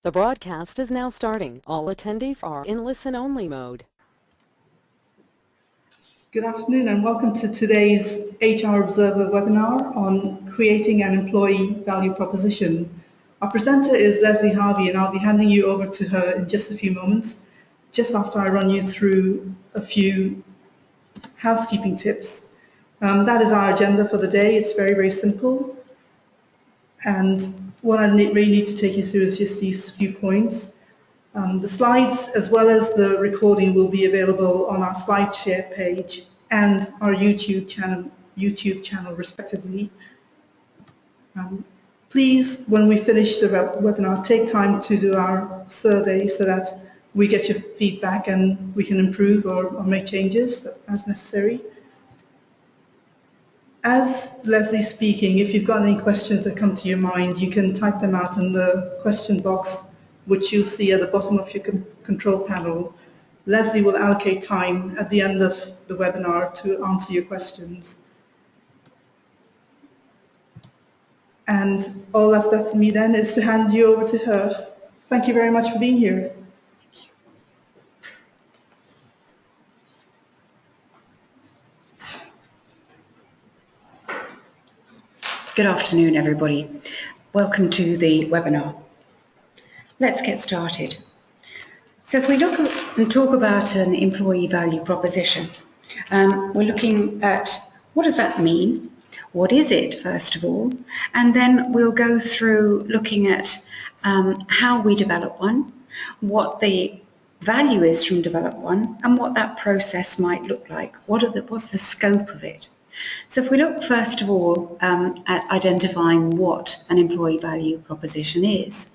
The broadcast is now starting. All attendees are in listen-only mode. Good afternoon and welcome to today's HR Observer webinar on creating an employee value proposition. Our presenter is Leslie Harvey and I'll be handing you over to her in just a few moments, just after I run you through a few housekeeping tips. That is our agenda for the day. It's very, very simple. And what I really need to take you through is just these few points. The slides, as well as the recording, will be available on our SlideShare page and our YouTube channel, respectively. Please, when we finish the webinar, take time to do our survey so that we get your feedback and we can improve or make changes as necessary. As Leslie's speaking, if you've got any questions that come to your mind, you can type them out in the question box, which you'll see at the bottom of your control panel. Leslie will allocate time at the end of the webinar to answer your questions. And all that's left for me then is to hand you over to her. Thank you very much for being here. Good afternoon, everybody. Welcome to the webinar. Let's get started. So if we look and talk about an employee value proposition, we're looking at what does that mean? What is it, first of all? And then we'll go through looking at how we develop one, what the value is from develop one, and what that process might look like. What's the scope of it? So if we look first of all at identifying what an employee value proposition is,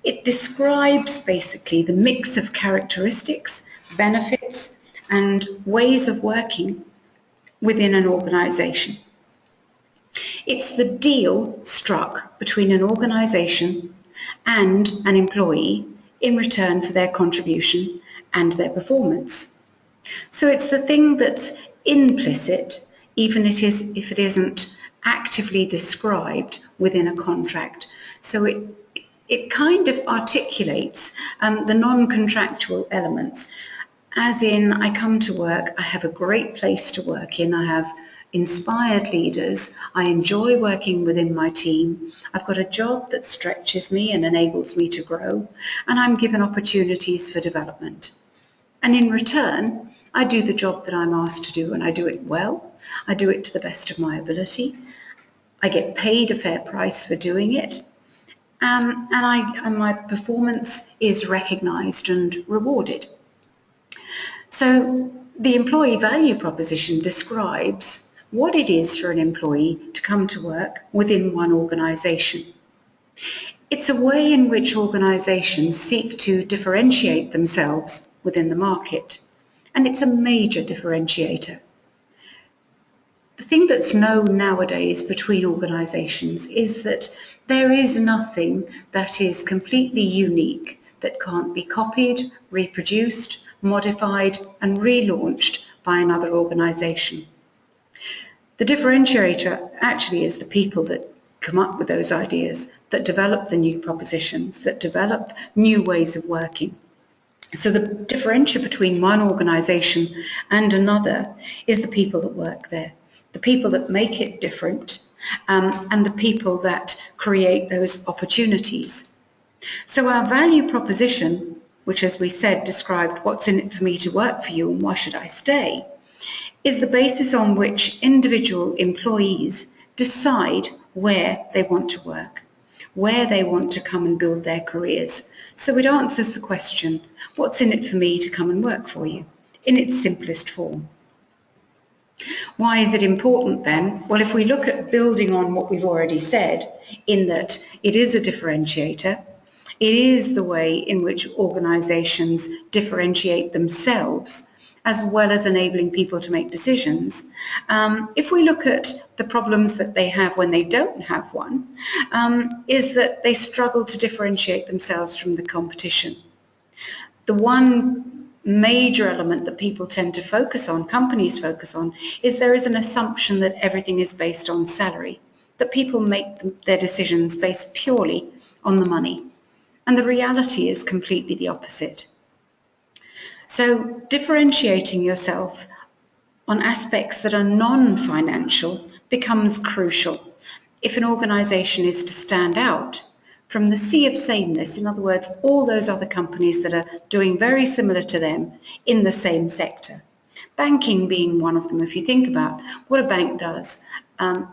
it describes basically the mix of characteristics, benefits, and ways of working within an organisation. It's the deal struck between an organisation and an employee in return for their contribution and their performance. So it's the thing that's implicit, even if it isn't actively described within a contract. So it kind of articulates the non-contractual elements, as in I come to work, I have a great place to work in, I have inspired leaders, I enjoy working within my team, I've got a job that stretches me and enables me to grow, and I'm given opportunities for development. And in return, I do the job that I'm asked to do and I do it well, I do it to the best of my ability, I get paid a fair price for doing it, and my performance is recognised and rewarded. So the employee value proposition describes what it is for an employee to come to work within one organisation. It's a way in which organisations seek to differentiate themselves within the market, and it's a major differentiator. The thing that's known nowadays between organisations is that there is nothing that is completely unique that can't be copied, reproduced, modified and relaunched by another organisation. The differentiator actually is the people that come up with those ideas, that develop the new propositions, that develop new ways of working. So the differentiator between one organisation and another is the people that work there, the people that make it different, and the people that create those opportunities. So our value proposition, which as we said described what's in it for me to work for you and why should I stay, is the basis on which individual employees decide where they want to work, where they want to come and build their careers. So it answers the question, what's in it for me to come and work for you, in its simplest form. Why is it important then? Well, if we look at building on what we've already said, in that it is a differentiator, it is the way in which organisations differentiate themselves, as well as enabling people to make decisions. If we look at the problems that they have when they don't have one, is that they struggle to differentiate themselves from the competition. The one major element that people tend to focus on, companies focus on, is there is an assumption that everything is based on salary, that people make their decisions based purely on the money. and the reality is completely the opposite. So differentiating yourself on aspects that are non-financial becomes crucial if an organisation is to stand out from the sea of sameness. In other words, all those other companies that are doing very similar to them in the same sector. Banking being one of them. If you think about what a bank does,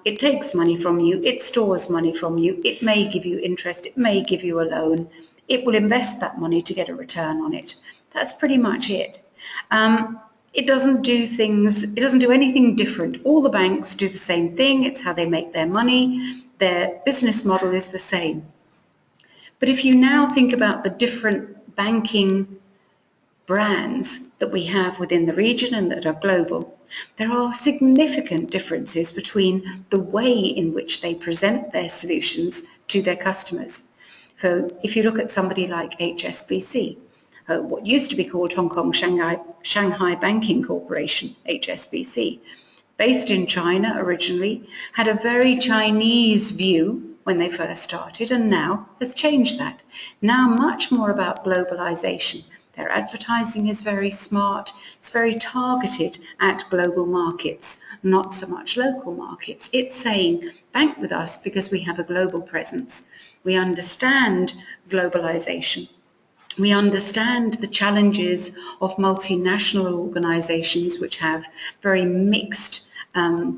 it takes money from you, it stores money from you, it may give you interest, it may give you a loan, it will invest that money to get a return on it. That's pretty much it. It doesn't do anything different. All the banks do the same thing. It's how they make their money. Their business model is the same. But if you now think about the different banking brands that we have within the region and that are global, there are significant differences between the way in which they present their solutions to their customers. So if you look at somebody like HSBC, what used to be called Hong Kong Shanghai Banking Corporation, HSBC, based in China originally, had a very Chinese view when they first started, and now has changed that. Now much more about globalization. Their advertising is very smart, it's very targeted at global markets, not so much local markets. It's saying, bank with us because we have a global presence. We understand globalization. We understand the challenges of multinational organizations which have very mixed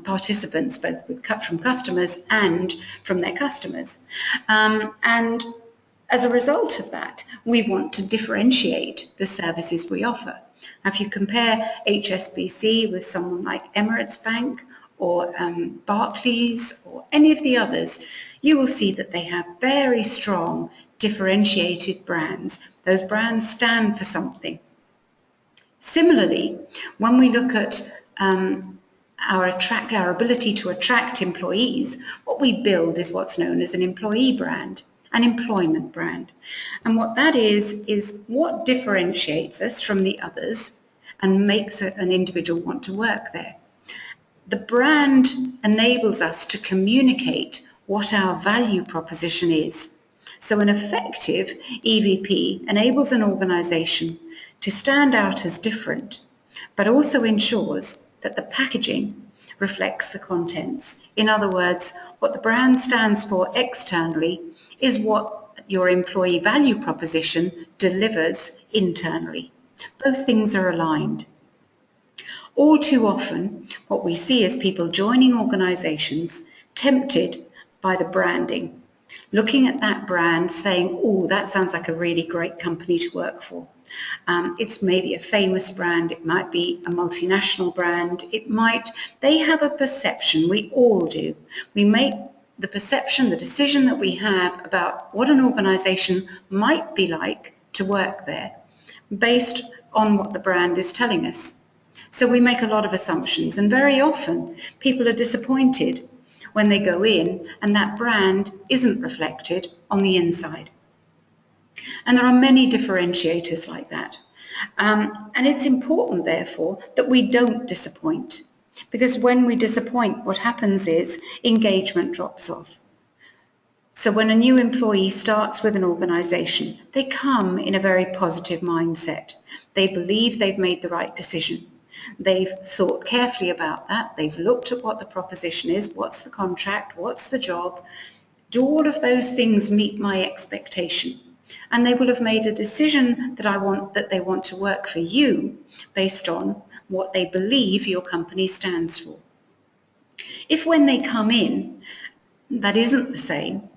participants, both from customers and from their customers. And as a result of that, we want to differentiate the services we offer. Now, if you compare HSBC with someone like Emirates Bank or Barclays or any of the others, you will see that they have very strong differentiated brands. Those brands stand for something. Similarly, when we look at our ability to attract employees, what we build is what's known as an employee brand, an employment brand. And what that is what differentiates us from the others and makes an individual want to work there. The brand enables us to communicate what our value proposition is. So an effective EVP enables an organisation to stand out as different, but also ensures that the packaging reflects the contents. In other words, what the brand stands for externally is what your employee value proposition delivers internally. Both things are aligned. All too often, what we see is people joining organisations tempted by the branding, looking at that brand saying, oh, that sounds like a really great company to work for. It's maybe a famous brand, it might be a multinational brand, they have a perception, we all do. We make the perception, the decision that we have about what an organisation might be like to work there based on what the brand is telling us. So we make a lot of assumptions, and very often people are disappointed when they go in and that brand isn't reflected on the inside. And there are many differentiators like that. And it's important, therefore, that we don't disappoint, because when we disappoint, what happens is engagement drops off. So when a new employee starts with an organisation, they come in a very positive mindset. They believe they've made the right decision. They've thought carefully about that. They've looked at what the proposition is, what's the contract, what's the job. Do all of those things meet my expectation? And they will have made a decision that they want to work for you based on what they believe your company stands for. If when they come in, that isn't the same,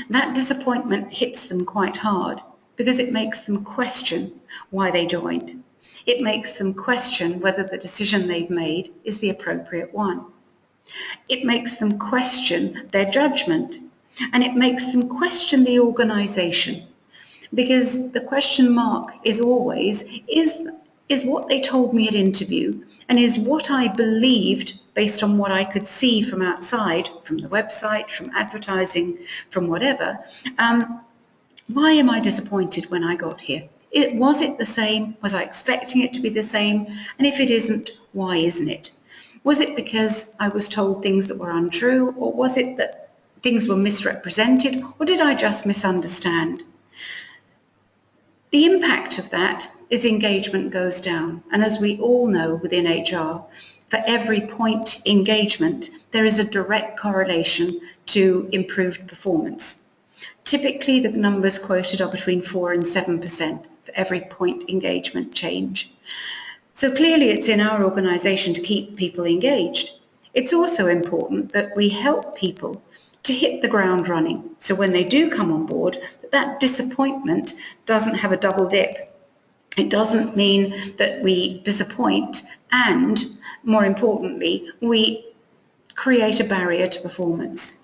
that disappointment hits them quite hard because it makes them question why they joined. It makes them question whether the decision they've made is the appropriate one. It makes them question their judgment, and it makes them question the organisation, because the question mark is always, is what they told me at interview, and is what I believed based on what I could see from outside, from the website, from advertising, from whatever, why am I disappointed when I got here? Was it the same? Was I expecting it to be the same? And if it isn't, why isn't it? Was it because I was told things that were untrue, or was it that things were misrepresented, or did I just misunderstand? The impact of that is engagement goes down. And as we all know within HR, for every point engagement, there is a direct correlation to improved performance. Typically, the numbers quoted are between 4 and 7% for every point engagement change. So clearly it's in our organisation to keep people engaged. It's also important that we help people to hit the ground running. So when they do come on board, that disappointment doesn't have a double dip. It doesn't mean that we disappoint and, more importantly, we create a barrier to performance.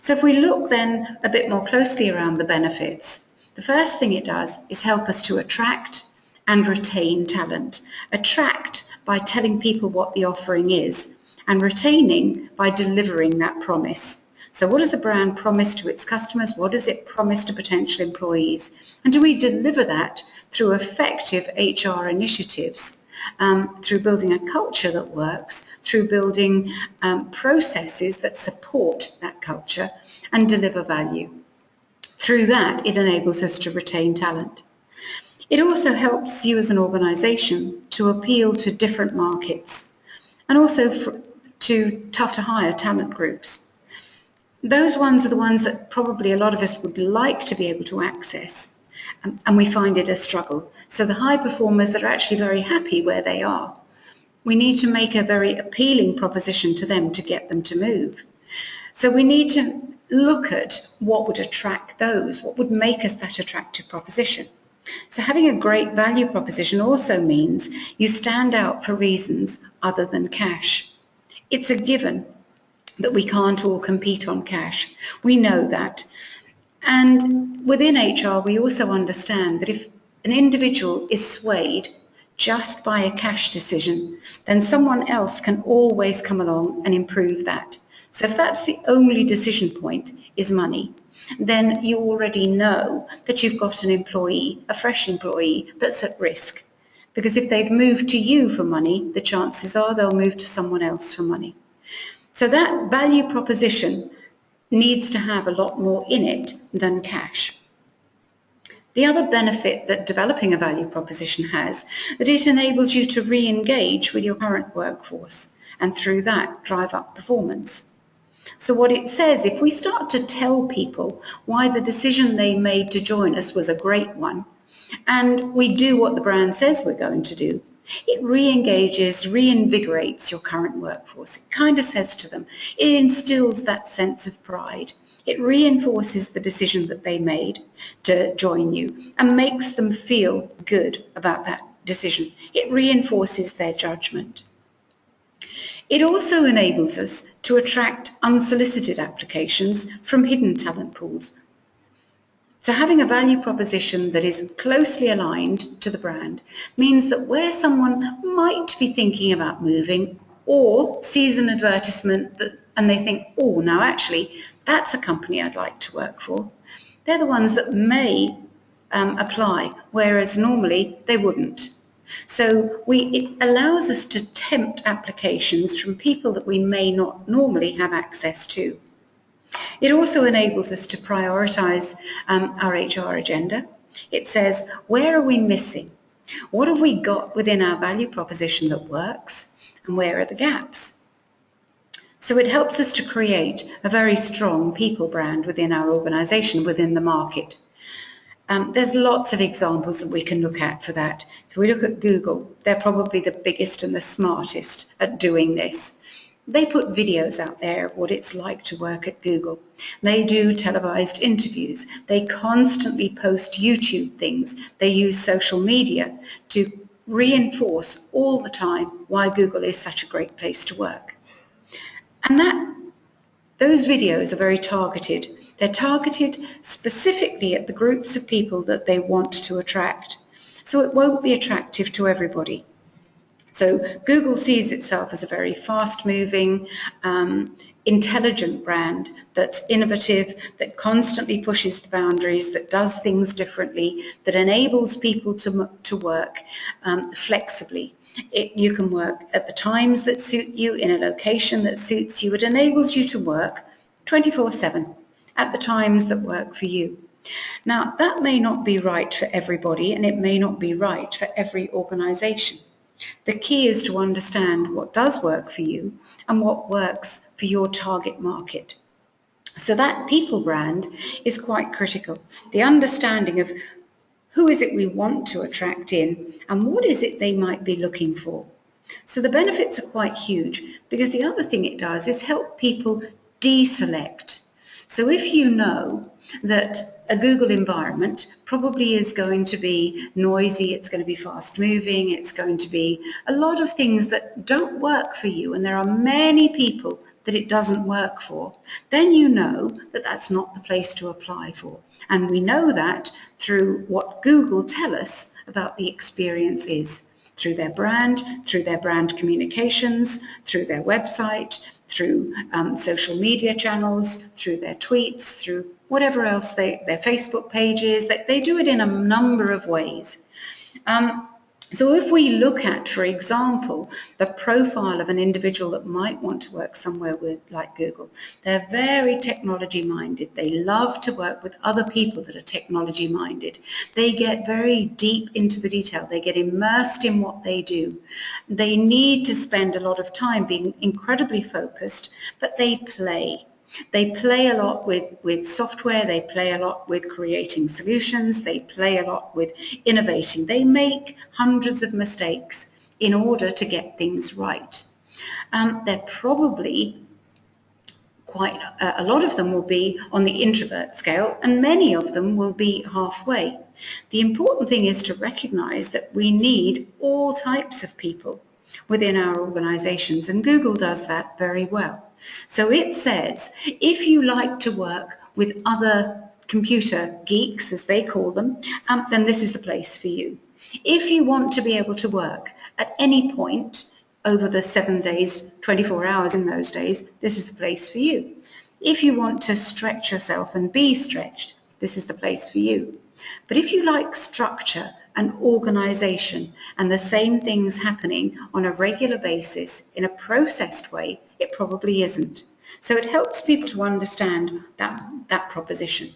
So if we look then a bit more closely around the benefits, the first thing it does is help us to attract and retain talent. Attract by telling people what the offering is, and retaining by delivering that promise. So what does the brand promise to its customers? What does it promise to potential employees? And do we deliver that through effective HR initiatives, through building a culture that works, through building processes that support that culture and deliver value? Through that, it enables us to retain talent. It also helps you as an organisation to appeal to different markets and also to tough to hire talent groups. Those ones are the ones that probably a lot of us would like to be able to access, and we find it a struggle. So the high performers that are actually very happy where they are, we need to make a very appealing proposition to them to get them to move. So we need to look at what would attract those, what would make us that attractive proposition. So having a great value proposition also means you stand out for reasons other than cash. It's a given that we can't all compete on cash. We know that. And within HR, we also understand that if an individual is swayed just by a cash decision, then someone else can always come along and improve that. So if that's the only decision point is money, then you already know that you've got an employee, a fresh employee, that's at risk. Because if they've moved to you for money, the chances are they'll move to someone else for money. So that value proposition needs to have a lot more in it than cash. The other benefit that developing a value proposition has, that it enables you to re-engage with your current workforce and through that drive up performance. So what it says, if we start to tell people why the decision they made to join us was a great one, and we do what the brand says we're going to do, it re-engages, reinvigorates your current workforce. It kind of says to them, it instills that sense of pride. It reinforces the decision that they made to join you and makes them feel good about that decision. It reinforces their judgment. It also enables us to attract unsolicited applications from hidden talent pools. So having a value proposition that is closely aligned to the brand means that where someone might be thinking about moving or sees an advertisement and they think, oh, now actually, that's a company I'd like to work for, they're the ones that may apply, whereas normally they wouldn't. So it allows us to tempt applications from people that we may not normally have access to. It also enables us to prioritise our HR agenda. It says, where are we missing? What have we got within our value proposition that works? And where are the gaps? So it helps us to create a very strong people brand within our organisation, within the market. There's lots of examples that we can look at for that. So we look at Google. They're probably the biggest and the smartest at doing this. They put videos out there of what it's like to work at Google. They do televised interviews. They constantly post YouTube things. They use social media to reinforce all the time why Google is such a great place to work. And those videos are very targeted. They're targeted specifically at the groups of people that they want to attract. So it won't be attractive to everybody. So Google sees itself as a very fast-moving, intelligent brand that's innovative, that constantly pushes the boundaries, that does things differently, that enables people to work flexibly. You can work at the times that suit you, in a location that suits you. It enables you to work 24/7 at the times that work for you. Now, that may not be right for everybody, and it may not be right for every organisation. The key is to understand what does work for you and what works for your target market. So that people brand is quite critical. The understanding of who is it we want to attract in and what is it they might be looking for. So the benefits are quite huge, because the other thing it does is help people deselect. So if you know that a Google environment probably is going to be noisy, it's going to be fast moving, it's going to be a lot of things that don't work for you, and there are many people that it doesn't work for, then you know that that's not the place to apply for. And we know that through what Google tell us about the experience is, through their brand communications, through their website, through social media channels, through their tweets, through whatever else, their Facebook pages. They do it in a number of ways. So if we look at, for example, the profile of an individual that might want to work somewhere like Google, they're very technology minded. They love to work with other people that are technology minded. They get very deep into the detail. They get immersed in what they do. They need to spend a lot of time being incredibly focused, but they play. They play a lot with software, they play a lot with creating solutions, they play a lot with innovating. They make hundreds of mistakes in order to get things right. They're probably quite, a lot of them will be on the introvert scale, and many of them will be halfway. The important thing is to recognize that we need all types of people within our organizations, and Google does that very well. So it says, if you like to work with other computer geeks, as they call them, then this is the place for you. If you want to be able to work at any point over the 7 days, 24 hours in those days, this is the place for you. If you want to stretch yourself and be stretched, this is the place for you. But if you like structure and organisation and the same things happening on a regular basis in a processed way, it probably isn't. So it helps people to understand that proposition.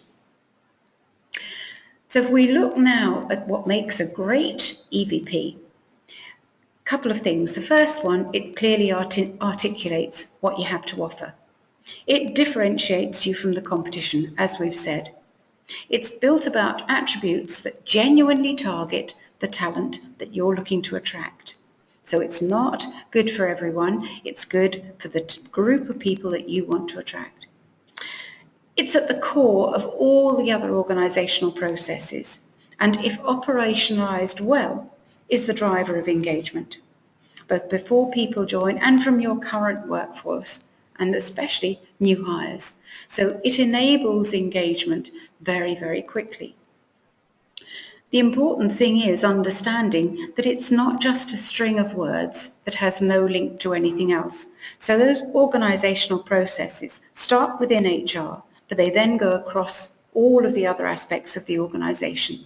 So if we look now at what makes a great EVP, a couple of things. The first one, it clearly articulates what you have to offer. It differentiates you from the competition, as we've said. It's built about attributes that genuinely target the talent that you're looking to attract. So it's not good for everyone, it's good for the group of people that you want to attract. It's at the core of all the other organisational processes, and if operationalised well, is the driver of engagement, both before people join and from your current workforce, and especially new hires. So it enables engagement very, very quickly. The important thing is understanding that it's not just a string of words that has no link to anything else. So those organisational processes start within HR, but they then go across all of the other aspects of the organisation.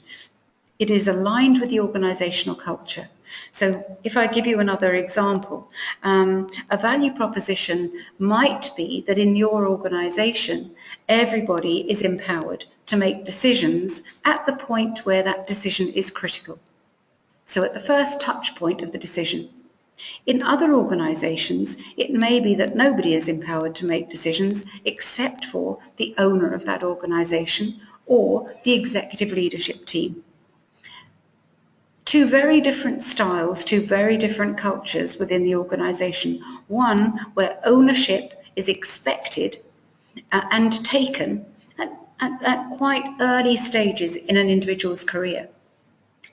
It is aligned with the organisational culture. So if I give you another example, a value proposition might be that in your organisation, everybody is empowered to make decisions at the point where that decision is critical. So at the first touch point of the decision. In other organisations, it may be that nobody is empowered to make decisions except for the owner of that organisation or the executive leadership team. Two very different styles, two very different cultures within the organisation. One where ownership is expected and taken at quite early stages in an individual's career.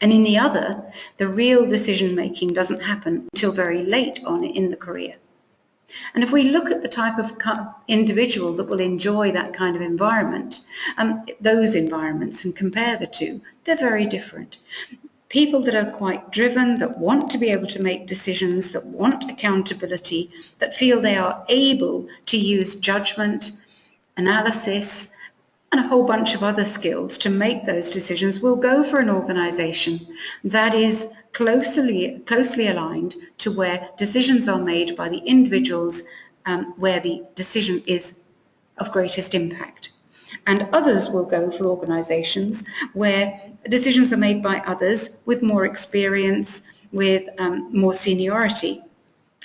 And in the other, the real decision making doesn't happen until very late on in the career. And if we look at the type of individual that will enjoy that kind of environment, those environments, and compare the two, they're very different. People that are quite driven, that want to be able to make decisions, that want accountability, that feel they are able to use judgment, analysis, and a whole bunch of other skills to make those decisions will go for an organisation that is closely aligned to where decisions are made by the individuals where the decision is of greatest impact. And others will go for organisations where decisions are made by others with more experience, with more seniority,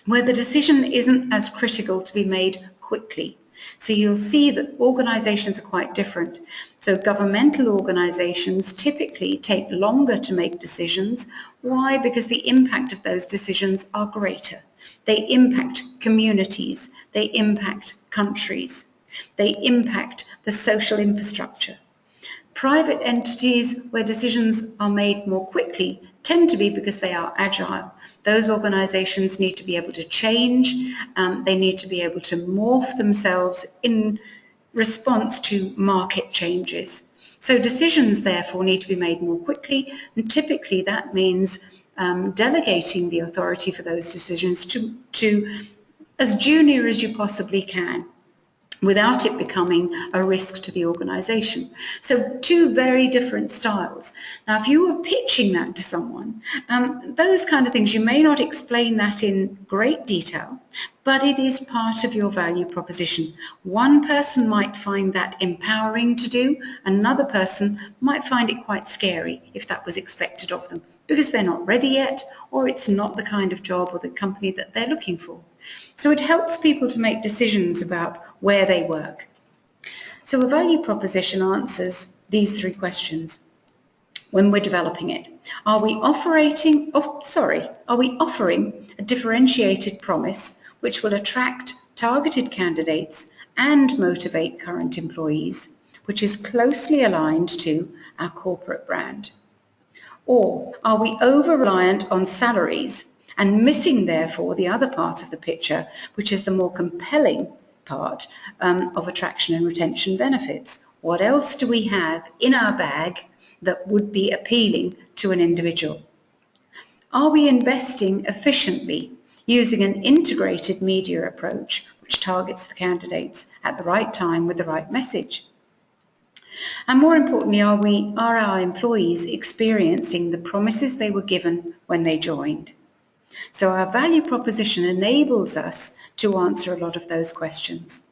where the decision isn't as critical to be made quickly. So you'll see that organisations are quite different. So governmental organisations typically take longer to make decisions. Why? Because the impact of those decisions are greater. They impact communities, they impact countries, they impact the social infrastructure. Private entities where decisions are made more quickly tend to be because they are agile. Those organisations need to be able to change, they need to be able to morph themselves in response to market changes. So decisions therefore need to be made more quickly, and typically that means delegating the authority for those decisions to as junior as you possibly can, without it becoming a risk to the organisation. So two very different styles. Now, if you were pitching that to someone, those kind of things, you may not explain that in great detail, but it is part of your value proposition. One person might find that empowering to do, another person might find it quite scary if that was expected of them, because they're not ready yet, or it's not the kind of job or the company that they're looking for. So it helps people to make decisions about where they work. So a value proposition answers these three questions when we're developing it. Are we offering a differentiated promise which will attract targeted candidates and motivate current employees, which is closely aligned to our corporate brand? Or are we over-reliant on salaries and missing, therefore, the other part of the picture, which is the more compelling part of attraction and retention benefits? What else do we have in our bag that would be appealing to an individual? Are we investing efficiently using an integrated media approach which targets the candidates at the right time with the right message? And more importantly, are our employees experiencing the promises they were given when they joined? So our value proposition enables us to answer a lot of those questions.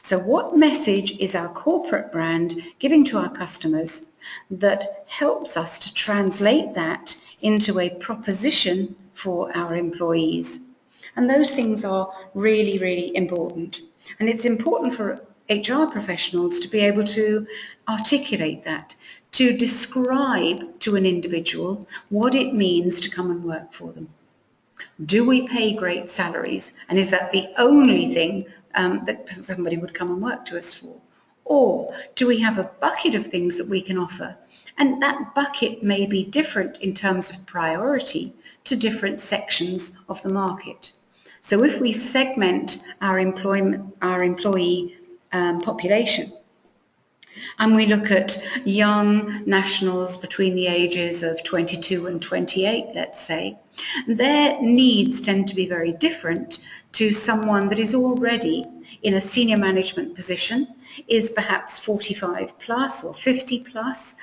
So what message is our corporate brand giving to our customers that helps us to translate that into a proposition for our employees? And those things are really, really important. And it's important for HR professionals to be able to articulate that, to describe to an individual what it means to come and work for them. Do we pay great salaries? And is that the only thing that somebody would come and work to us for? Or do we have a bucket of things that we can offer? And that bucket may be different in terms of priority to different sections of the market. So if we segment our employee population, and we look at young nationals between the ages of 22 and 28, let's say, their needs tend to be very different to someone that is already in a senior management position, is perhaps 45 plus or 50 plus.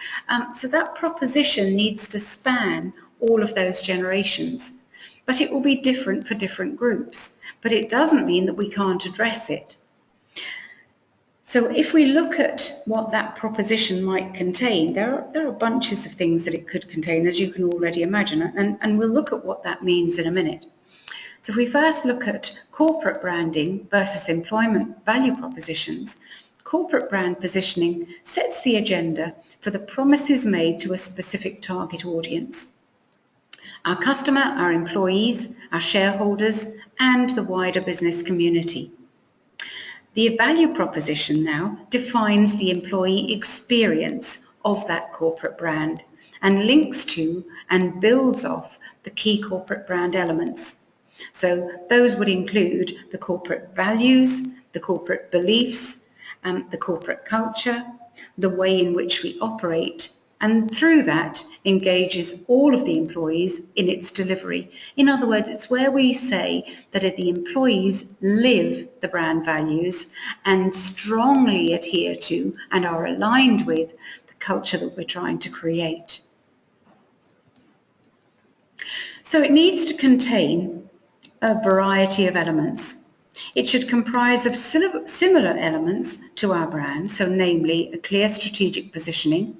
So that proposition needs to span all of those generations. But it will be different for different groups. But it doesn't mean that we can't address it. So if we look at what that proposition might contain, there are bunches of things that it could contain, as you can already imagine, and we'll look at what that means in a minute. So if we first look at corporate branding versus employment value propositions, corporate brand positioning sets the agenda for the promises made to a specific target audience: our customer, our employees, our shareholders, and the wider business community. The value proposition now defines the employee experience of that corporate brand and links to and builds off the key corporate brand elements. So those would include the corporate values, the corporate beliefs, the corporate culture, the way in which we operate, and through that engages all of the employees in its delivery. In other words, it's where we say that the employees live the brand values and strongly adhere to and are aligned with the culture that we're trying to create. So it needs to contain a variety of elements. It should comprise of similar elements to our brand, so namely a clear strategic positioning.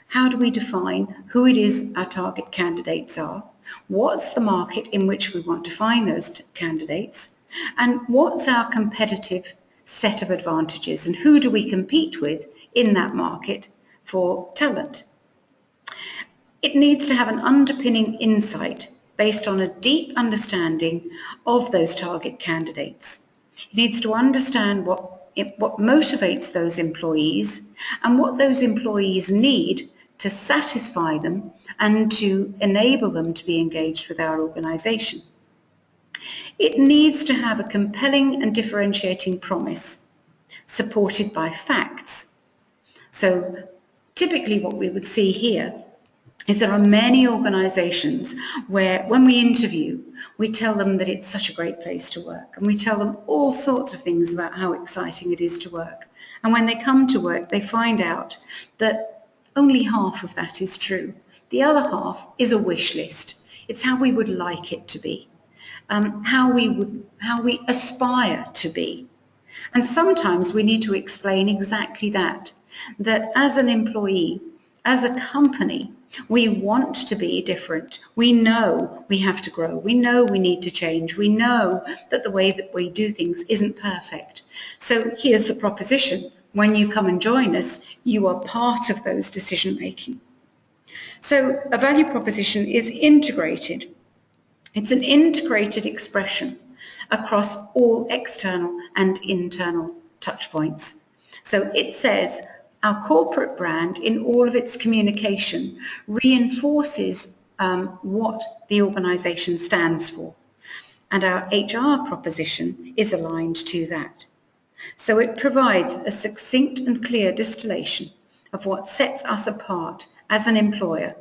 How do we define who it is our target candidates are? What's the market in which we want to find those candidates? And what's our competitive set of advantages, and who do we compete with in that market for talent? It needs to have an underpinning insight based on a deep understanding of those target candidates. It needs to understand what motivates those employees and what those employees need to satisfy them and to enable them to be engaged with our organisation. It needs to have a compelling and differentiating promise supported by facts. So typically what we would see here is there are many organisations where when we interview, we tell them that it's such a great place to work, and we tell them all sorts of things about how exciting it is to work. And when they come to work, they find out that only half of that is true. The other half is a wish list. It's how we would like it to be, how we aspire to be. And sometimes we need to explain exactly that as an employee, as a company, we want to be different. We know we have to grow. We know we need to change. We know that the way that we do things isn't perfect. So here's the proposition. When you come and join us, you are part of those decision making. So a value proposition is integrated. It's an integrated expression across all external and internal touch points. So it says our corporate brand in all of its communication reinforces what the organisation stands for, and our HR proposition is aligned to that. So it provides a succinct and clear distillation of what sets us apart as an employer,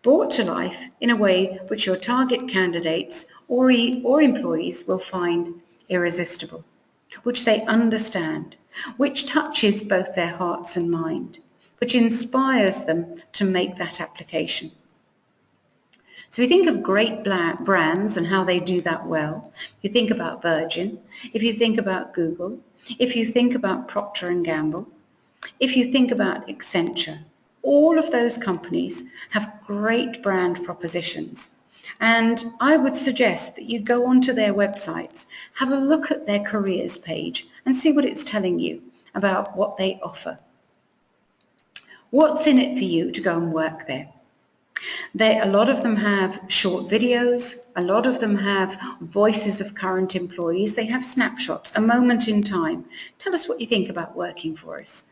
brought to life in a way which your target candidates or employees will find irresistible, which they understand, which touches both their hearts and mind, which inspires them to make that application. So we think of great brands and how they do that well. You think about Virgin, if you think about Google, if you think about Procter & Gamble, if you think about Accenture, all of those companies have great brand propositions. And I would suggest that you go onto their websites, have a look at their careers page and see what it's telling you about what they offer. What's in it for you to go and work there? A lot of them have short videos, a lot of them have voices of current employees, they have snapshots, a moment in time. Tell us what you think about working for us.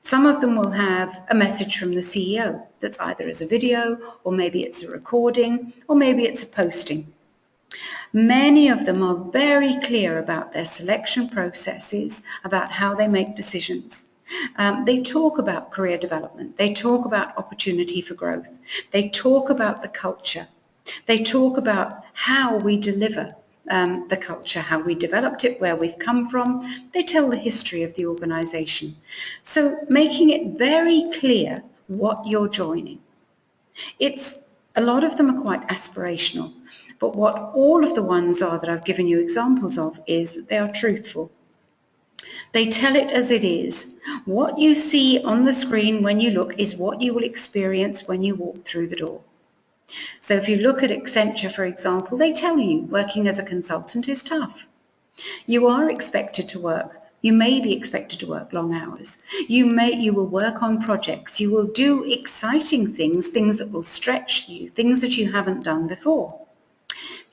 Some of them will have a message from the CEO that's either as a video, or maybe it's a recording, or maybe it's a posting. Many of them are very clear about their selection processes, about how they make decisions. They talk about career development. They talk about opportunity for growth. They talk about the culture. They talk about how we deliver the culture, how we developed it, where we've come from. They tell the history of the organisation. So making it very clear what you're joining. A lot of them are quite aspirational, but what all of the ones are that I've given you examples of is that they are truthful. They tell it as it is. What you see on the screen when you look is what you will experience when you walk through the door. So if you look at Accenture, for example, they tell you working as a consultant is tough. You are expected to work. You may be expected to work long hours. You will work on projects. You will do exciting things that will stretch you, things that you haven't done before.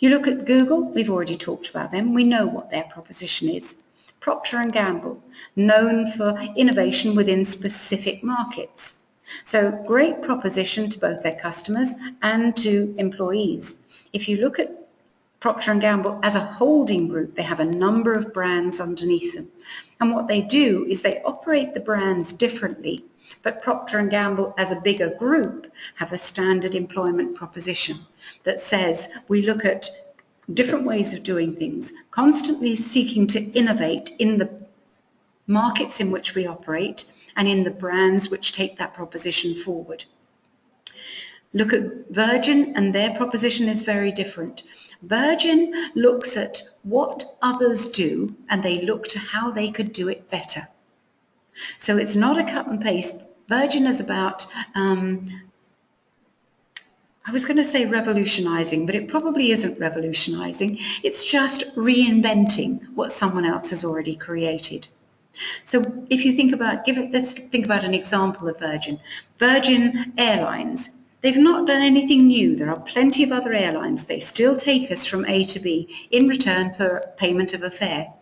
You look at Google, we've already talked about them. We know what their proposition is. Procter & Gamble, known for innovation within specific markets. So great proposition to both their customers and to employees. If you look at Procter & Gamble as a holding group, they have a number of brands underneath them. And what they do is they operate the brands differently, but Procter & Gamble as a bigger group have a standard employment proposition that says we look at different ways of doing things, constantly seeking to innovate in the markets in which we operate and in the brands which take that proposition forward. Look at Virgin, and their proposition is very different. Virgin looks at what others do and they look to how they could do it better. So it's not a cut and paste. Virgin is about, I was going to say revolutionizing, but it probably isn't revolutionizing. It's just reinventing what someone else has already created. So if you think about, let's think about an example of Virgin. Virgin Airlines, they've not done anything new. There are plenty of other airlines. They still take us from A to B in return for payment of a fare.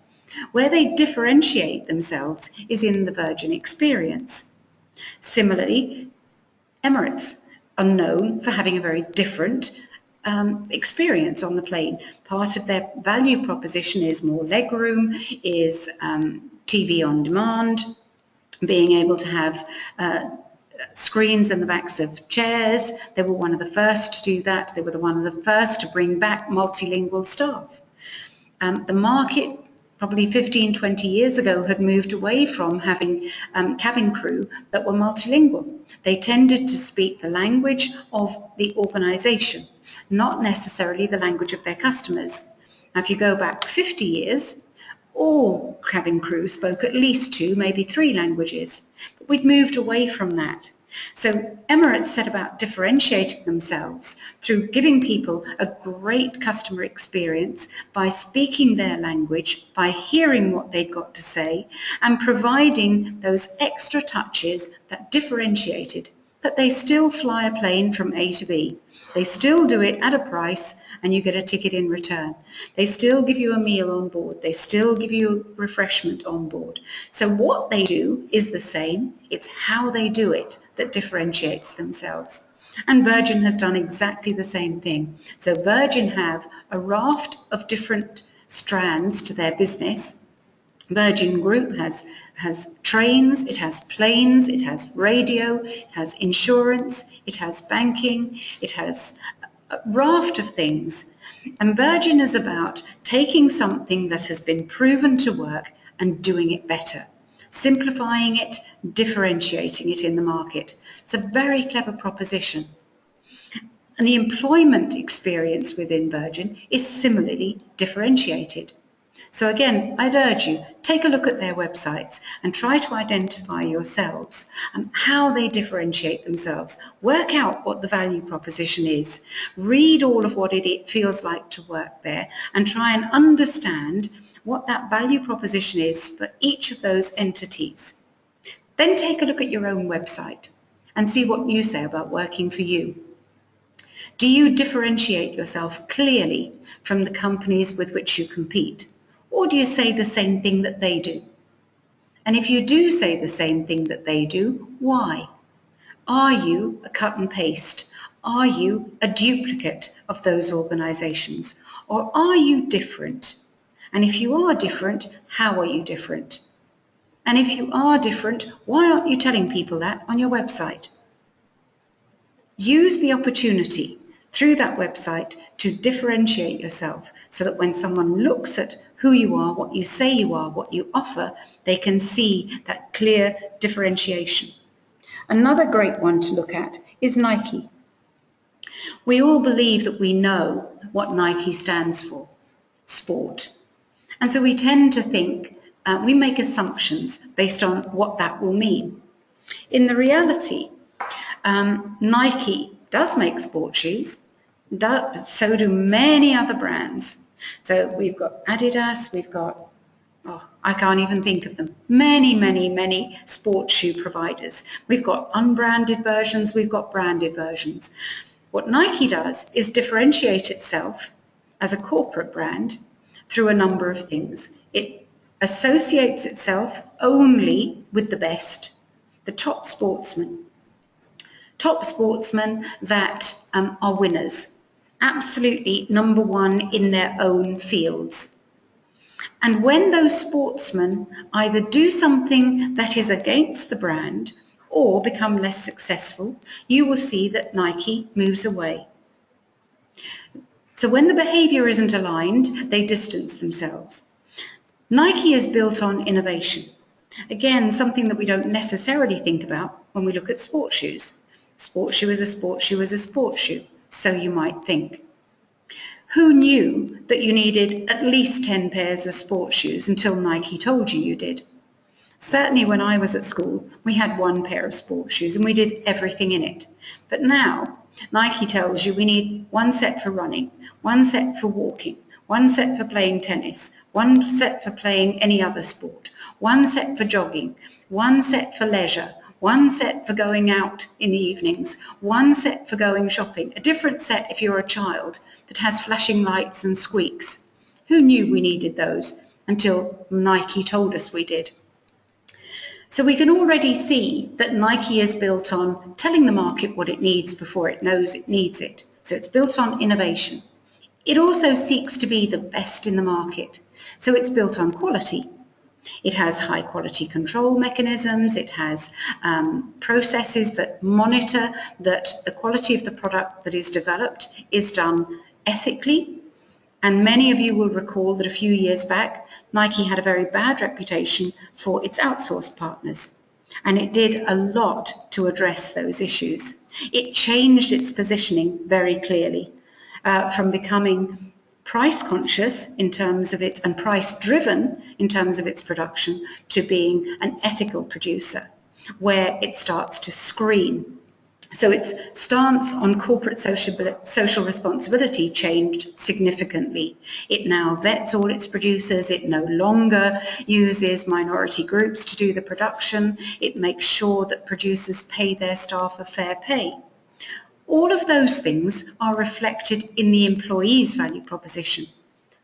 Where they differentiate themselves is in the Virgin experience. Similarly, Emirates are known for having a very different experience on the plane. Part of their value proposition is more legroom, is TV on demand, being able to have screens in the backs of chairs. They were one of the first to do that. They were one of the first to bring back multilingual staff. The market probably 15, 20 years ago had moved away from having cabin crew that were multilingual. They tended to speak the language of the organisation, not necessarily the language of their customers. Now, if you go back 50 years, all cabin crew spoke at least 2, maybe 3 languages. But we'd moved away from that. So Emirates set about differentiating themselves through giving people a great customer experience by speaking their language, by hearing what they'd got to say, and providing those extra touches that differentiated. But they still fly a plane from A to B. They still do it at a price and you get a ticket in return. They still give you a meal on board. They still give you refreshment on board. So what they do is the same. It's how they do it that differentiates themselves. And Virgin has done exactly the same thing. So Virgin have a raft of different strands to their business. Virgin Group has trains, it has planes, it has radio, it has insurance, it has banking, it has a raft of things. And Virgin is about taking something that has been proven to work and doing it better, simplifying it, differentiating it in the market. It's a very clever proposition. And the employment experience within Virgin is similarly differentiated. So again, I'd urge you, take a look at their websites and try to identify yourselves how they differentiate themselves. Work out what the value proposition is. Read all of what it feels like to work there and try and understand what that value proposition is for each of those entities. Then take a look at your own website and see what you say about working for you. Do you differentiate yourself clearly from the companies with which you compete? Or do you say the same thing that they do? And if you do say the same thing that they do, why? Are you a cut and paste? Are you a duplicate of those organisations? Or are you different? And if you are different, how are you different? And if you are different, why aren't you telling people that on your website? Use the opportunity through that website to differentiate yourself so that when someone looks at who you are, what you say you are, what you offer, they can see that clear differentiation. Another great one to look at is Nike. We all believe that we know what Nike stands for, sport. And so we tend to think, we make assumptions based on what that will mean. In the reality, Nike does make sport shoes, so do many other brands. So we've got Adidas, we've got, I can't even think of them, many sport shoe providers. We've got unbranded versions, we've got branded versions. What Nike does is differentiate itself as a corporate brand through a number of things. It associates itself only with the best, the top sportsmen that are winners, absolutely number one in their own fields. And when those sportsmen either do something that is against the brand or become less successful, you will see that Nike moves away. So when the behavior isn't aligned, they distance themselves. Nike is built on innovation. Again, something that we don't necessarily think about when we look at sports shoes. Sports shoe is a sports shoe is a sports shoe, so you might think. Who knew that you needed at least 10 pairs of sports shoes until Nike told you did? Certainly when I was at school, we had one pair of sports shoes and we did everything in it. But now, Nike tells you we need one set for running, one set for walking, one set for playing tennis, one set for playing any other sport, one set for jogging, one set for leisure, one set for going out in the evenings, one set for going shopping, a different set if you're a child that has flashing lights and squeaks. Who knew we needed those until Nike told us we did? So we can already see that Nike is built on telling the market what it needs before it knows it needs it. So it's built on innovation. It also seeks to be the best in the market. So it's built on quality. It has high quality control mechanisms. It has processes that monitor that the quality of the product that is developed is done ethically. And many of you will recall that a few years back, Nike had a very bad reputation for its outsourced partners. And it did a lot to address those issues. It changed its positioning very clearly from becoming price conscious in terms of its, and price driven in terms of its production, to being an ethical producer, where it starts to screen. So its stance on corporate social responsibility changed significantly. It now vets all its producers. It no longer uses minority groups to do the production. It makes sure that producers pay their staff a fair pay. All of those things are reflected in the employee's value proposition.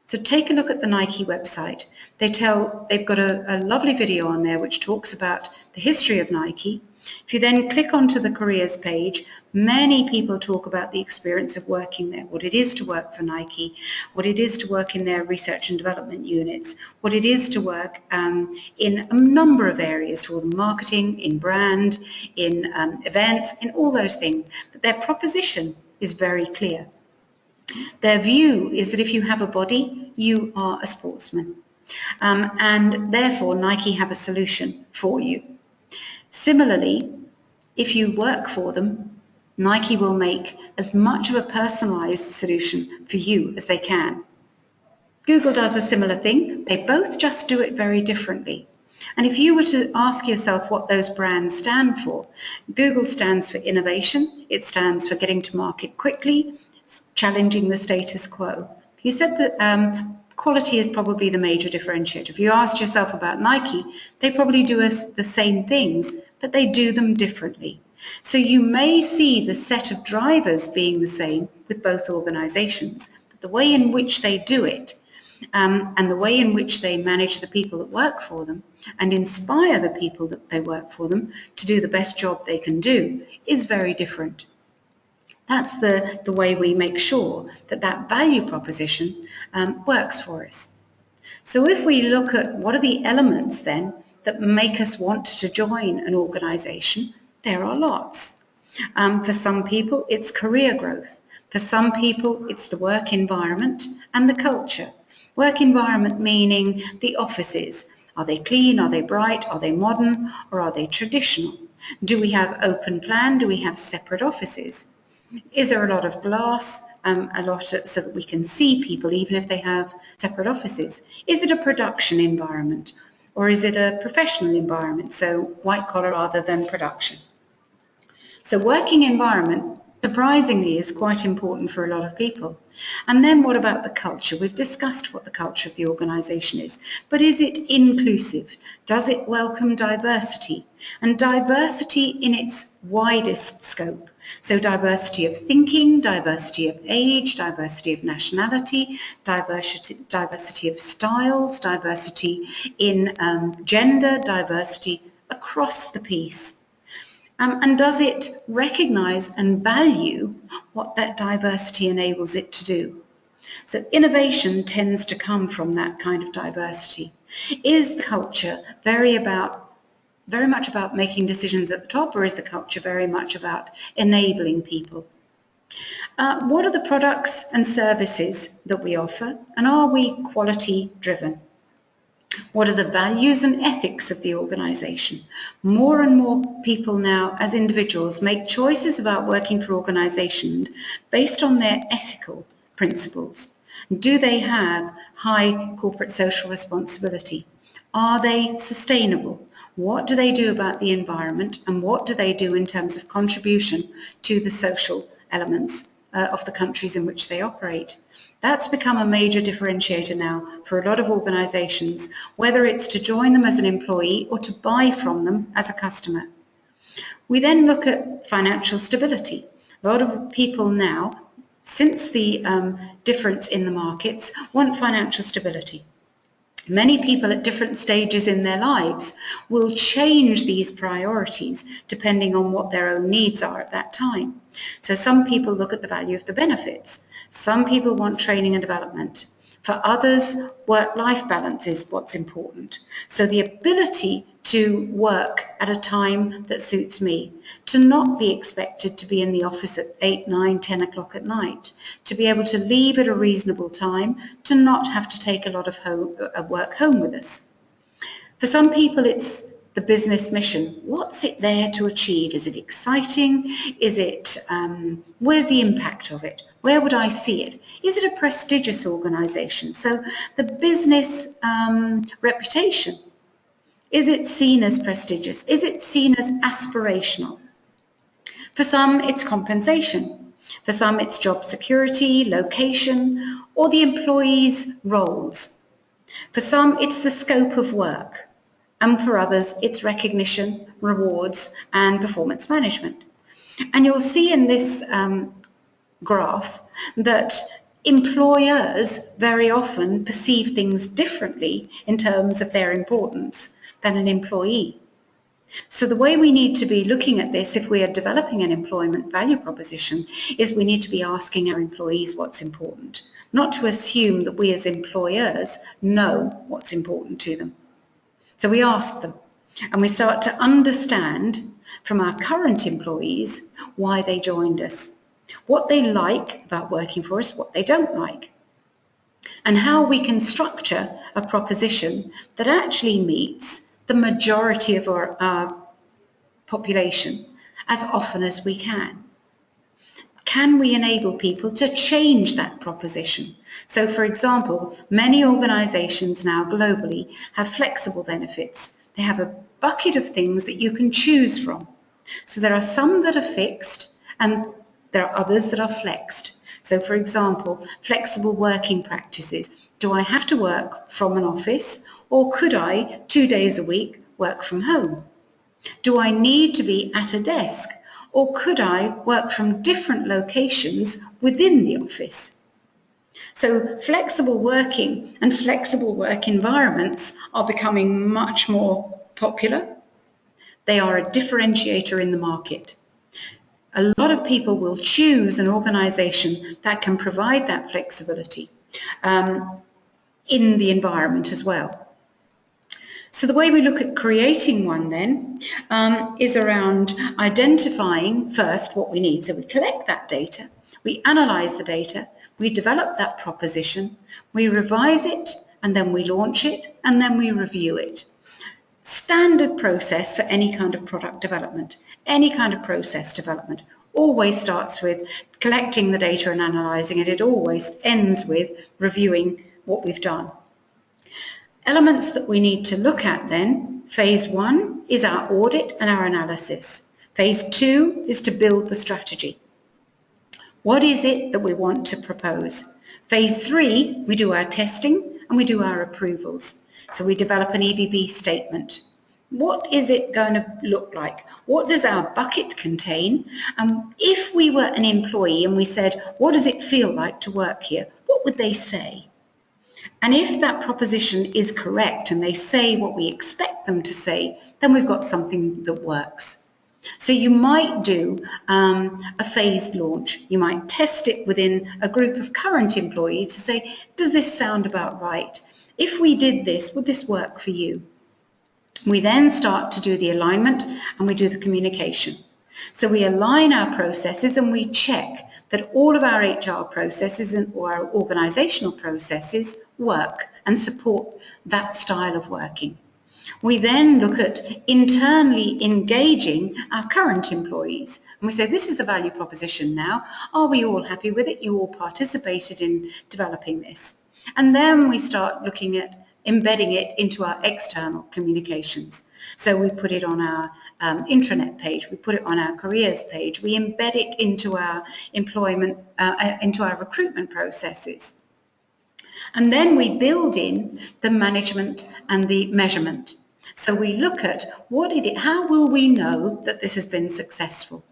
So take a look at the Nike website. They've got a lovely video on there which talks about the history of Nike. If you then click onto the careers page, many people talk about the experience of working there, what it is to work for Nike, what it is to work in their research and development units, what it is to work in a number of areas for them, marketing, in brand, in events, in all those things. But their proposition is very clear. Their view is that if you have a body, you are a sportsman. And therefore, Nike have a solution for you. Similarly, if you work for them, Nike will make as much of a personalized solution for you as they can. Google does a similar thing. They both just do it very differently. And if you were to ask yourself what those brands stand for, Google stands for innovation. It stands for getting to market quickly, challenging the status quo. You said that quality is probably the major differentiator. If you asked yourself about Nike, they probably do the same things, but they do them differently. So you may see the set of drivers being the same with both organizations, but the way in which they do it and the way in which they manage the people that work for them and inspire the people that they work for them to do the best job they can do is very different. That's the way we make sure that that value proposition works for us. So if we look at what are the elements then that make us want to join an organisation, there are lots. For some people, it's career growth. For some people, it's the work environment and the culture. Work environment meaning the offices. Are they clean? Are they bright? Are they modern? Or are they traditional? Do we have open plan? Do we have separate offices? Is there a lot of glass, so that we can see people even if they have separate offices? Is it a production environment or is it a professional environment, so white collar rather than production? So working environment, surprisingly, is quite important for a lot of people. And then what about the culture? We've discussed what the culture of the organisation is, but is it inclusive? Does it welcome diversity? And diversity in its widest scope. So diversity of thinking, diversity of age, diversity of nationality, diversity of styles, diversity in gender, diversity across the piece. And does it recognise and value what that diversity enables it to do? So innovation tends to come from that kind of diversity. Is the culture very much about making decisions at the top, or is the culture very much about enabling people? What are the products and services that we offer, and are we quality driven? What are the values and ethics of the organisation? More and more people now, as individuals, make choices about working for organisations based on their ethical principles. Do they have high corporate social responsibility? Are they sustainable? What do they do about the environment, and what do they do in terms of contribution to the social elements of the countries in which they operate? That's become a major differentiator now for a lot of organisations, whether it's to join them as an employee or to buy from them as a customer. We then look at financial stability. A lot of people now, since the difference in the markets, want financial stability. Many people at different stages in their lives will change these priorities depending on what their own needs are at that time. So some people look at the value of the benefits. Some people want training and development. For others, work-life balance is what's important. So the ability to work at a time that suits me, to not be expected to be in the office at 8, 9, 10 o'clock at night, to be able to leave at a reasonable time, to not have to take a lot of work home with us. For some people, it's the business mission. What's it there to achieve? Is it exciting? Is it, where's the impact of it? Where would I see it? Is it a prestigious organisation? So the business reputation, is it seen as prestigious? Is it seen as aspirational? For some, it's compensation. For some, it's job security, location, or the employee's roles. For some, it's the scope of work. And for others, it's recognition, rewards, and performance management. And you'll see in this graph that employers very often perceive things differently in terms of their importance than an employee. So the way we need to be looking at this if we are developing an employment value proposition is we need to be asking our employees what's important, not to assume that we as employers know what's important to them. So we ask them, and we start to understand from our current employees why they joined us, what they like about working for us, what they don't like, and how we can structure a proposition that actually meets the majority of our population as often as we can. Can we enable people to change that proposition? So, for example, many organisations now globally have flexible benefits. They have a bucket of things that you can choose from. So there are some that are fixed and there are others that are flexed. So, for example, flexible working practices. Do I have to work from an office, or could I, 2 days a week, work from home? Do I need to be at a desk, or could I work from different locations within the office? So flexible working and flexible work environments are becoming much more popular. They are a differentiator in the market. A lot of people will choose an organisation that can provide that flexibility in the environment as well. So the way we look at creating one then is around identifying first what we need. So we collect that data, we analyse the data, we develop that proposition, we revise it, and then we launch it, and then we review it. Standard process for any kind of product development, any kind of process development, always starts with collecting the data and analysing it. It always ends with reviewing what we've done. Elements that we need to look at then, phase 1 is our audit and our analysis. Phase 2 is to build the strategy. What is it that we want to propose? Phase 3, we do our testing and we do our approvals. So we develop an EVP statement. What is it going to look like? What does our bucket contain? And if we were an employee and we said, what does it feel like to work here? What would they say? And if that proposition is correct and they say what we expect them to say, then we've got something that works. So you might do a phased launch. You might test it within a group of current employees to say, does this sound about right? If we did this, would this work for you? We then start to do the alignment and we do the communication. So we align our processes and we check that all of our HR processes or our organisational processes work and support that style of working. We then look at internally engaging our current employees. And we say, this is the value proposition now. Are we all happy with it? You all participated in developing this. And then we start looking at embedding it into our external communications. So we put it on our intranet page, we put it on our careers page, we embed it into our employment, into our recruitment processes. And then we build in the management and the measurement. So we look at how will we know that this has been successful?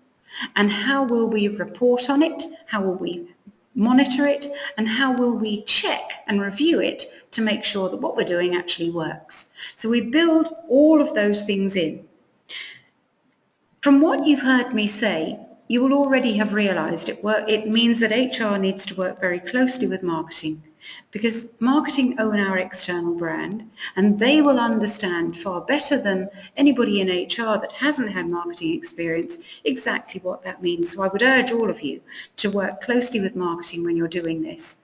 And how will we report on it? How will we monitor it? And how will we check and review it to make sure that what we're doing actually works? So we build all of those things in. From what you've heard me say, you will already have realised it means that HR needs to work very closely with marketing, because marketing own our external brand, and they will understand far better than anybody in HR that hasn't had marketing experience exactly what that means. So I would urge all of you to work closely with marketing when you're doing this.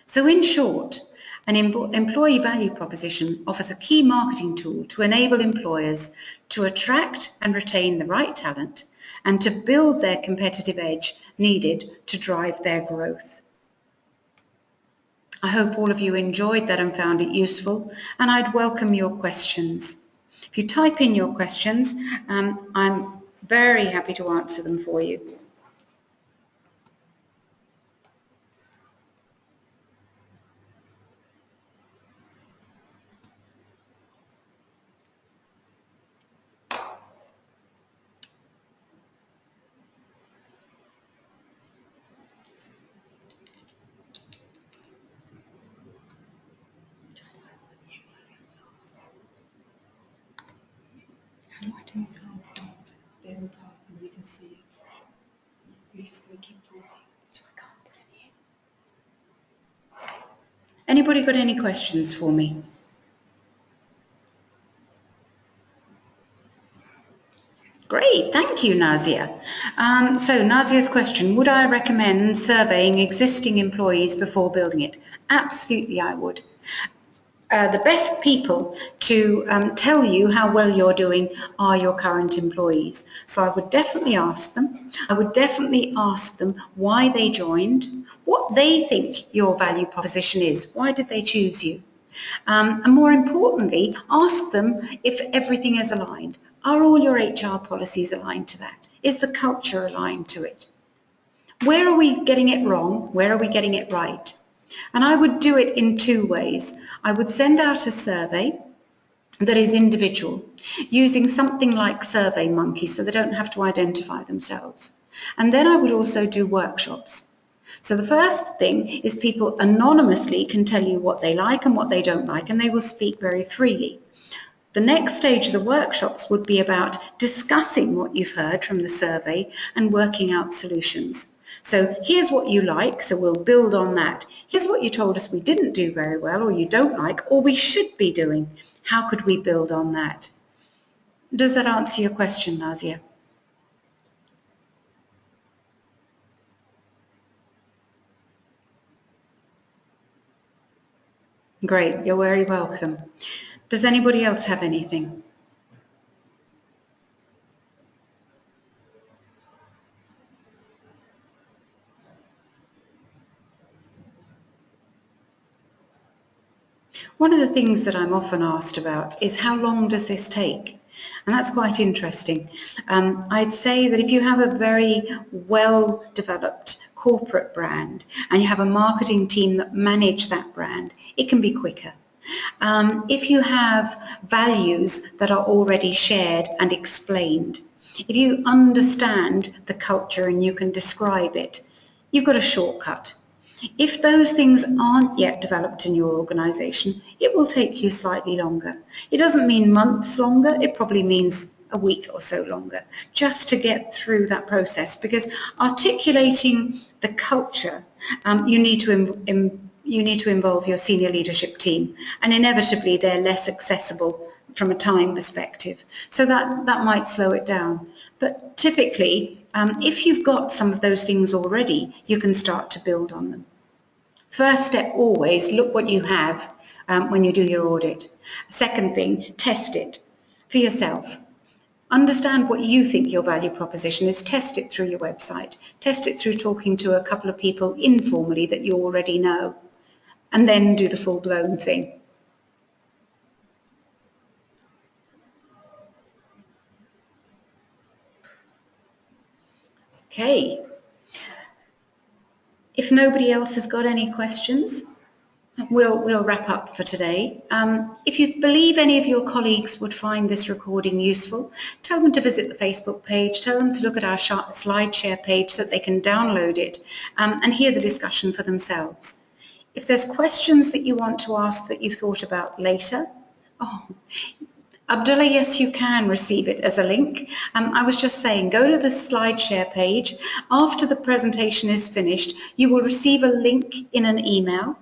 So in short, an employee value proposition offers a key marketing tool to enable employers to attract and retain the right talent and to build their competitive edge needed to drive their growth. I hope all of you enjoyed that and found it useful, and I'd welcome your questions. If you type in your questions, I'm very happy to answer them for you. How do I do counting? They will type and you can see it. You're just going to keep talking. So I can't put any in. Anybody got any questions for me? Great, thank you, Nazia. So Nazia's question, would I recommend surveying existing employees before building it? Absolutely, I would. The best people to tell you how well you're doing are your current employees. So I would definitely ask them. I would definitely ask them why they joined, what they think your value proposition is. Why did they choose you? And more importantly, ask them if everything is aligned. Are all your HR policies aligned to that? Is the culture aligned to it? Where are we getting it wrong? Where are we getting it right? And I would do it in two ways. I would send out a survey that is individual, using something like SurveyMonkey so they don't have to identify themselves. And then I would also do workshops. So the first thing is people anonymously can tell you what they like and what they don't like, and they will speak very freely. The next stage of the workshops would be about discussing what you've heard from the survey and working out solutions. So here's what you like, so we'll build on that. Here's what you told us we didn't do very well, or you don't like, or we should be doing. How could we build on that? Does that answer your question, Nazia? Great, you're very welcome. Does anybody else have anything? One of the things that I'm often asked about is how long does this take? And that's quite interesting. I'd say that if you have a very well-developed corporate brand and you have a marketing team that manage that brand, it can be quicker. If you have values that are already shared and explained, if you understand the culture and you can describe it, you've got a shortcut. If those things aren't yet developed in your organisation, it will take you slightly longer. It doesn't mean months longer, it probably means a week or so longer, just to get through that process, because articulating the culture, you need to involve your senior leadership team, and inevitably they're less accessible from a time perspective. So that might slow it down. But typically, if you've got some of those things already, you can start to build on them. First step, always look what you have when you do your audit. Second thing, test it for yourself. Understand what you think your value proposition is. Test it through your website. Test it through talking to a couple of people informally that you already know. And then do the full-blown thing. Okay. If nobody else has got any questions, we'll wrap up for today. If you believe any of your colleagues would find this recording useful, tell them to visit the Facebook page, tell them to look at our slide share page so that they can download it and hear the discussion for themselves. If there's questions that you want to ask that you've thought about later, Abdullah, yes, you can receive it as a link. I was just saying, go to the SlideShare page. After the presentation is finished, you will receive a link in an email.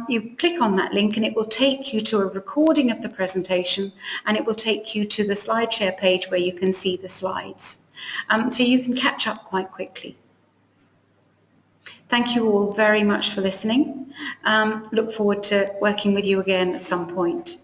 You click on that link and it will take you to a recording of the presentation, and it will take you to the SlideShare page where you can see the slides. So you can catch up quite quickly. Thank you all very much for listening. Look forward to working with you again at some point.